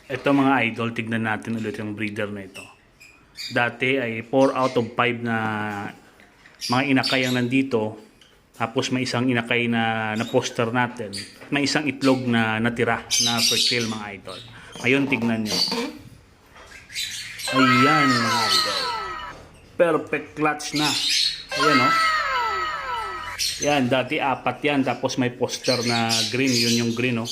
Ito mga idol, tignan natin ulit yung breeder na ito. Dati ay 4 out of 5 na mga inakay ang nandito. Tapos may isang inakay na poster natin. May isang itlog na natira na fertile mga idol. Ngayon tignan nyo. Ayan mga idol. Perfect clutch na. Ayan o. Yan, dati 4 yan. Tapos may poster na green. Yun yung green o.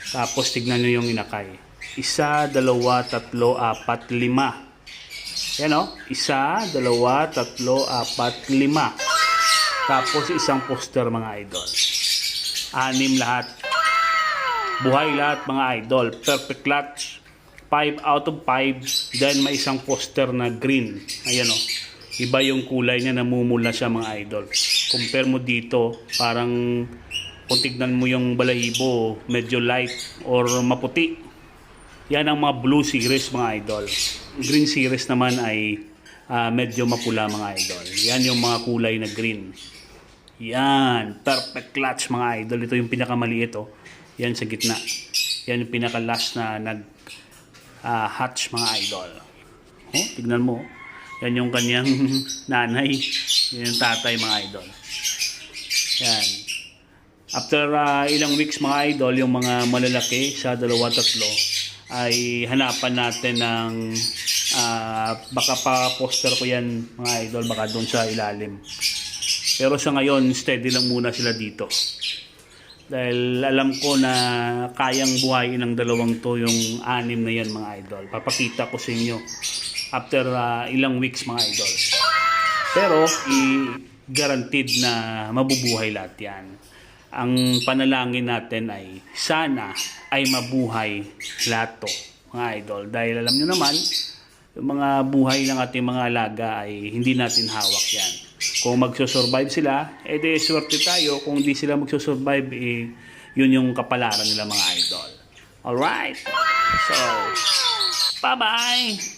Tapos tignan nyo yung inakay. 1, 2, 3, 4, 5. Yan o. 1, 2, 3, 4, 5. Tapos isang poster mga idol. 6 lahat. Buhay lahat mga idol. Perfect clutch. 5 out of 5. Then may isang poster na green. Ayan o. Iba yung kulay niya, namumula siya mga idol. Compare mo dito, parang kung tignan mo yung balahibo, medyo light or maputi. Yan ang mga blue series mga idol. Green series naman ay medyo mapula mga idol. Yan yung mga kulay na green. Yan, perfect clutch mga idol. Ito yung pinakamaliit oh. Yan sa gitna. Yan yung pinaka last na nag hatch mga idol. Oh, tignan mo. Yan yung kanyang nanay. Yan yung tatay mga idol. Yan. After ilang weeks mga idol, yung mga malalaki sa 2-3 ay hanapan natin ng baka pa poster ko yan mga idol, baka doon sa ilalim. Pero sa ngayon, steady lang muna sila dito. Dahil alam ko na kayang buhayin ng dalawang to yung 6 na yan mga idol. Papakita ko sa inyo after ilang weeks mga idol. Pero guaranteed na mabubuhay lahat yan. Ang panalangin natin ay sana ay mabuhay lahat to mga idol. Dahil alam nyo naman, yung mga buhay ng ating mga alaga ay hindi natin hawak yan. Kung magsusurvive sila, edi swerte tayo. Kung hindi sila magsusurvive, yun yung kapalaran nila mga idol. Alright? So, bye-bye!